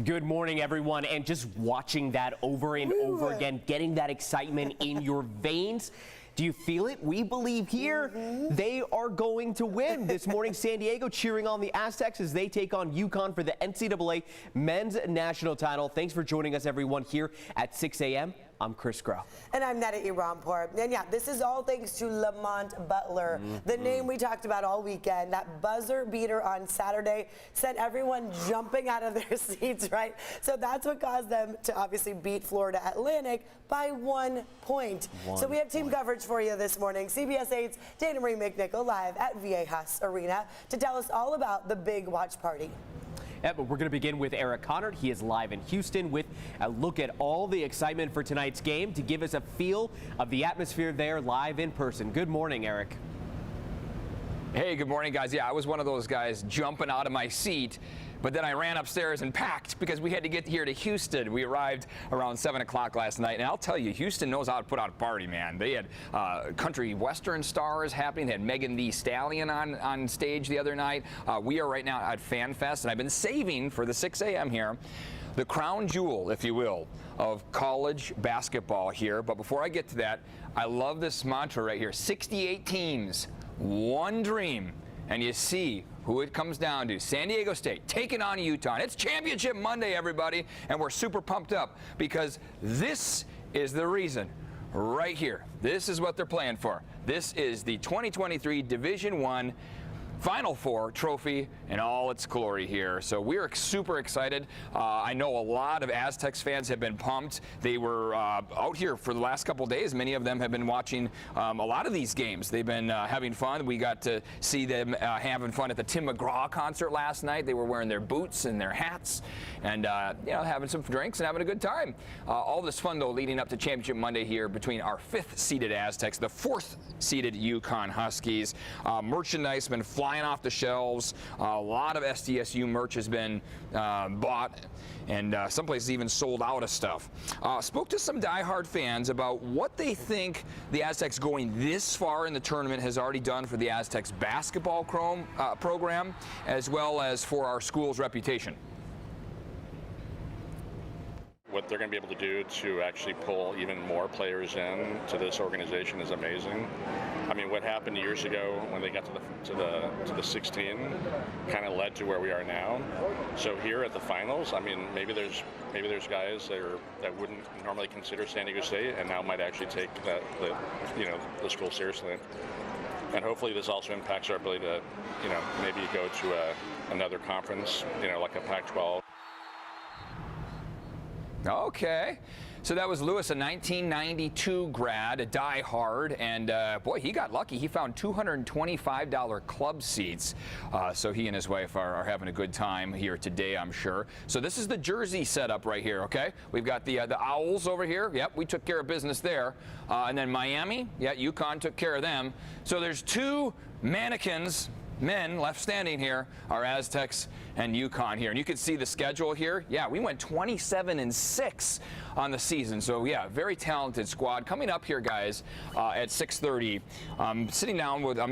Good morning, everyone. And just watching that over and over again, getting that excitement in your veins. Do you feel it? We believe here they are going to win. This morning, San Diego cheering on the Aztecs as they take on UConn for the NCAA men's national title. Thanks for joining us, everyone, here at 6 a.m. I'm Chris Groh. And I'm Netta Iranpour. And yeah, this is all thanks to Lamont Butler, the name we talked about all weekend. That buzzer beater on Saturday sent everyone jumping out of their seats, right? So that's what caused them to obviously beat Florida Atlantic by 1 point. So we have team coverage for you this morning. CBS 8's Dana Marie McNichol live at Viejas Arena to tell us all about the big watch party. Yeah, but we're going to begin with Eric Connard. He is live in Houston with a look at all the excitement for tonight's game to give us a feel of the atmosphere there live in person. Good morning, Eric. Hey, good morning, guys. Yeah, I was one of those guys jumping out of my seat, but then I ran upstairs and packed because we had to get here to Houston. We arrived around 7 o'clock last night, and I'll tell you, Houston knows how to put on a party, man. They had country western stars happening. They had Megan Thee Stallion on stage the other night. We are right now at Fan Fest, and I've been saving for the 6 a.m. here the crown jewel, if you will, of college basketball here. But before I get to that, I love this mantra right here: 68 teams, one dream. And you see who it comes down to. San Diego State taking on Utah. It's Championship Monday, everybody, and we're super pumped up because this is the reason right here. This is what they're playing for. This is the 2023 Division I Final Four trophy in all its glory here. So we're super excited. I know a lot of Aztecs fans have been pumped. They were out here for the last couple days. Many of them have been watching a lot of these games. They've been having fun. We got to see them having fun at the Tim McGraw concert last night. They were wearing their boots and their hats and you know, having some drinks and having a good time. All this fun, though, leading up to Championship Monday here between our 5th-seeded Aztecs, the 4th-seeded UConn Huskies. Merchandise been flying off the shelves. A lot of SDSU merch has been bought, and some places even sold out of stuff. Spoke to some diehard fans about what they think the Aztecs going this far in the tournament has already done for the Aztecs basketball program, as well as for our school's reputation. What they're going to be able to do to actually pull even more players in to this organization is amazing. I mean, what happened years ago when they got to the 16 kind of led to where we are now. So here at the finals, I mean, maybe there's guys that wouldn't normally consider San Diego State and now might actually take the school seriously. And hopefully this also impacts our ability to, maybe go to another conference, like a Pac-12. Okay, so that was Lewis, a 1992 grad, a diehard, and boy, he got lucky. He found $225 club seats, so he and his wife are having a good time here today, I'm sure. So this is the jersey setup right here, okay? We've got the Owls over here. Yep, we took care of business there. And then Miami, yeah, UConn took care of them. So there's two mannequins, men left standing here, are Aztecs and UConn here. And you can see the schedule here. Yeah, we went 27-6 on the season. So yeah, very talented squad. Coming up here, guys, at 6:30, I'm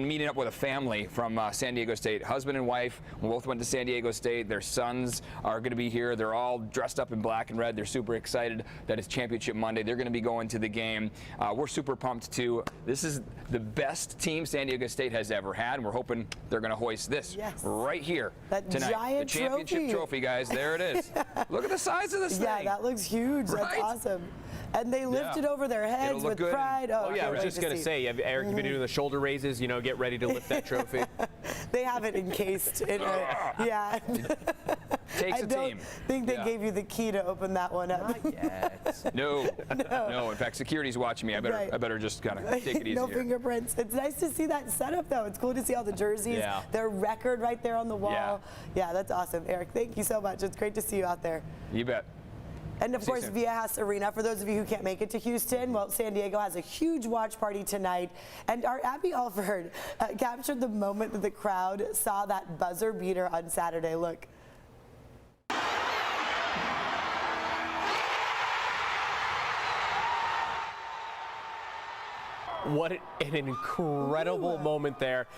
meeting up with a family from San Diego State, husband and wife. We both went to San Diego State. Their sons are going to be here. They're all dressed up in black and red. They're super excited that it's Championship Monday. They're going to be going to the game. We're super pumped too. This is the best team San Diego State has ever had, and we're hoping they're going to hoist this right here tonight. Giant the championship trophy, guys. There it is. Look at the size of this thing. Yeah, that looks huge. That's awesome. And they lifted over their heads with pride. Oh, yeah, I was just going to say, Eric, you've been doing the shoulder raises, get ready to lift that trophy. They have it encased in yeah. Takes a team. I don't think they gave you the key to open that one up. Not yet. No. In fact, security's watching me. I better just kind of take it easy. No fingerprints. It's nice to see that setup, though. It's cool to see all the jerseys. Yeah. Their record right there on the wall. Yeah, that's awesome. Eric, thank you so much. It's great to see you out there. You bet. And of course, Viejas Arena, for those of you who can't make it to Houston, well, San Diego has a huge watch party tonight. And our Abby Alford captured the moment that the crowd saw that buzzer beater on Saturday. Look. What an incredible moment there.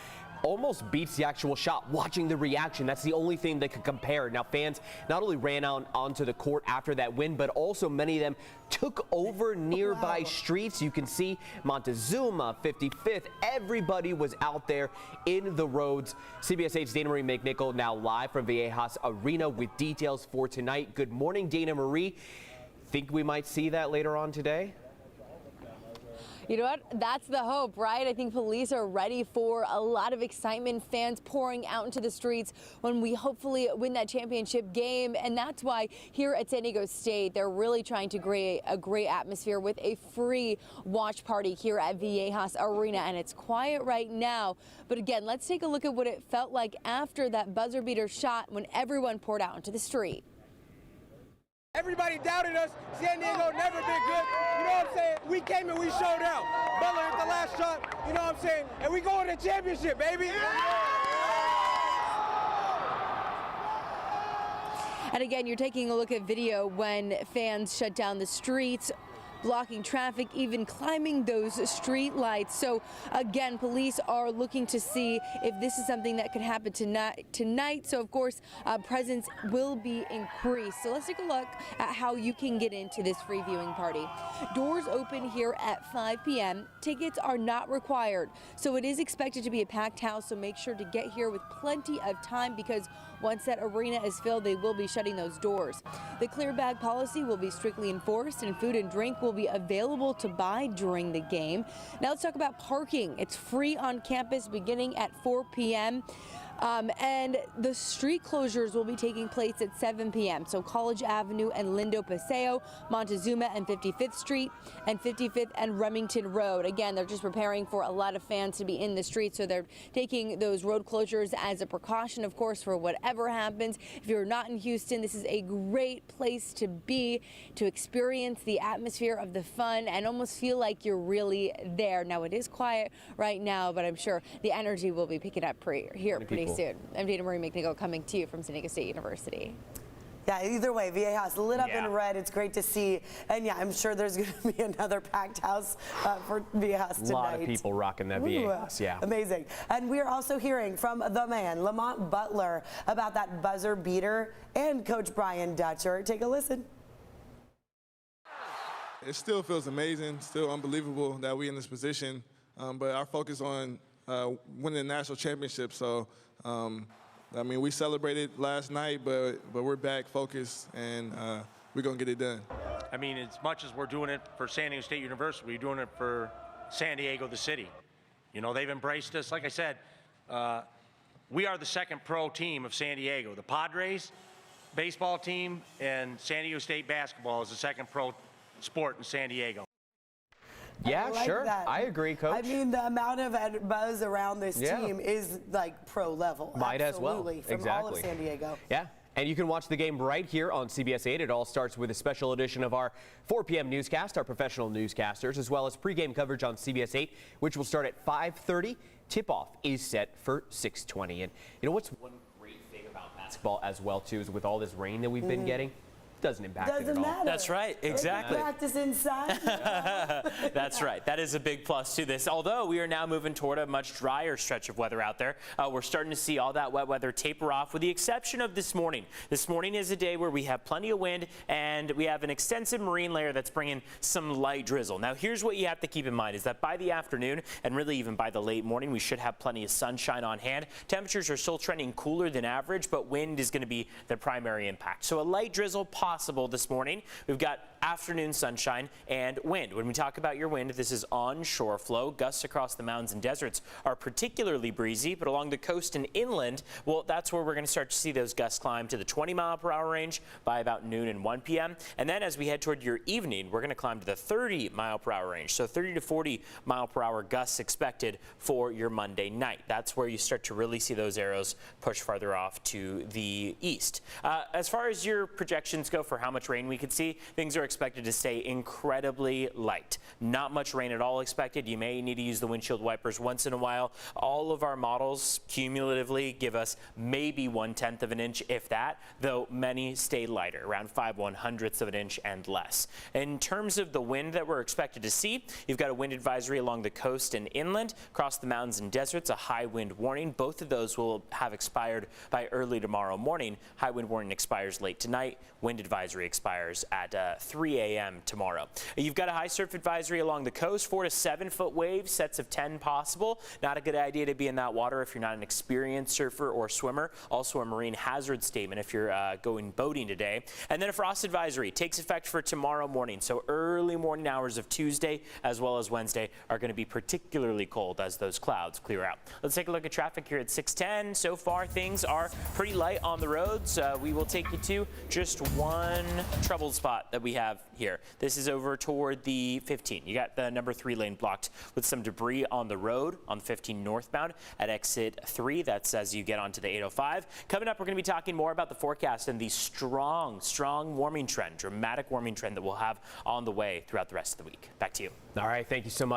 almost beats the actual shot. Watching the reaction, that's the only thing that could compare. Now, fans not only ran out onto the court after that win, but also many of them took over nearby streets. You can see Montezuma, 55th, everybody was out there in the roads. CBS 8's Dana Marie McNichol now live from Viejas Arena with details for tonight. Good morning, Dana Marie. Think we might see that later on today? You know what? That's the hope, right? I think police are ready for a lot of excitement, fans pouring out into the streets when we hopefully win that championship game. And that's why here at San Diego State, they're really trying to create a great atmosphere with a free watch party here at Viejas Arena. And it's quiet right now. But again, let's take a look at what it felt like after that buzzer beater shot when everyone poured out into the street. Everybody doubted us. San Diego never been good. You know what I'm saying? We came and we showed out. Butler hit the last shot. You know what I'm saying? And we going to the championship, baby. And again, you're taking a look at video when fans shut down the streets, blocking traffic, even climbing those street lights. So again, police are looking to see if this is something that could happen tonight. So of course, presence will be increased. So let's take a look at how you can get into this free viewing party. Doors open here at 5 p.m. Tickets are not required. So it is expected to be a packed house. So make sure to get here with plenty of time, because once that arena is filled, they will be shutting those doors. The clear bag policy will be strictly enforced, and food and drink will be available to buy during the game. Now let's talk about parking. It's free on campus beginning at 4 p.m. And the street closures will be taking place at 7 p.m. So College Avenue and Lindo Paseo, Montezuma and 55th Street, and 55th and Remington Road. Again, they're just preparing for a lot of fans to be in the street, so they're taking those road closures as a precaution, of course, for whatever happens. If you're not in Houston, this is a great place to be, to experience the atmosphere of the fun and almost feel like you're really there. Now, it is quiet right now, but I'm sure the energy will be picking up here pretty soon. I'm Dana Marie McNichol, coming to you from San Diego State University. Yeah, either way, Viejas lit up in red. It's great to see. And yeah, I'm sure there's going to be another packed house for Viejas tonight. A lot of people rocking that Viejas, yeah. Amazing. And we are also hearing from the man, Lamont Butler, about that buzzer beater, and Coach Brian Dutcher. Take a listen. It still feels amazing, still unbelievable that we're in this position, but our focus on winning the national championship. So, I mean, we celebrated last night, but we're back focused, and we're going to get it done. I mean, as much as we're doing it for San Diego State University, we're doing it for San Diego, the city. You know, they've embraced us. Like I said, we are the second pro team of San Diego. The Padres baseball team and San Diego State basketball is the second pro sport in San Diego. Yeah, like sure. that. I agree, Coach. I mean, the amount of buzz around this team is like pro level. Might as well. Absolutely, from Exactly. all of San Diego. Yeah. And you can watch the game right here on CBS 8. It all starts with a special edition of our 4 p.m. newscast, our professional newscasters, as well as pregame coverage on CBS 8, which will start at 5:30. Tip-off is set for 6:20. And you know what's one great thing about basketball as well, too, is with all this rain that we've been getting, doesn't impact it at all. matter. That's right, exactly. Practice inside. That's right. That is a big plus to this. Although we are now moving toward a much drier stretch of weather out there, we're starting to see all that wet weather taper off, with the exception of this morning. This morning is a day where we have plenty of wind, and we have an extensive marine layer that's bringing some light drizzle. Now, here's what you have to keep in mind, is that by the afternoon, and really even by the late morning, we should have plenty of sunshine on hand. Temperatures are still trending cooler than average, but wind is going to be the primary impact. So a light drizzle possible this morning. We've got afternoon sunshine and wind. When we talk about your wind, this is onshore flow. Gusts across the mountains and deserts are particularly breezy, but along the coast and inland, well, that's where we're going to start to see those gusts climb to the 20-mile-per-hour range by about noon and 1 p.m. And then as we head toward your evening, we're going to climb to the 30-mile-per-hour range. So 30 to 40-mile-per-hour gusts expected for your Monday night. That's where you start to really see those arrows push farther off to the east. As far as your projections go for how much rain we could see, things are expected to stay incredibly light. Not much rain at all expected. You may need to use the windshield wipers once in a while. All of our models cumulatively give us maybe 1/10 of an inch, if that, though many stay lighter, around 5/100ths of an inch and less. In terms of the wind that we're expected to see, you've got a wind advisory along the coast and inland. Across the mountains and deserts, a high wind warning. Both of those will have expired by early tomorrow morning. High wind warning expires late tonight. Wind advisory expires at 3 a.m. tomorrow. You've got a high surf advisory along the coast, 4 to 7 foot waves, sets of 10 possible. Not a good idea to be in that water if you're not an experienced surfer or swimmer. Also a marine hazard statement if you're going boating today. And then a frost advisory takes effect for tomorrow morning. So early morning hours of Tuesday as well as Wednesday are going to be particularly cold as those clouds clear out. Let's take a look at traffic here at 6:10. So far things are pretty light on the roads. We will take you to just one troubled spot that we have here. This is over toward the 15. You got the number 3 lane blocked with some debris on the road on 15 northbound at exit 3. That's as you get onto the 805. Coming up, we're going to be talking more about the forecast and the strong warming trend, dramatic warming trend that we'll have on the way throughout the rest of the week. Back to you. All right, thank you so much.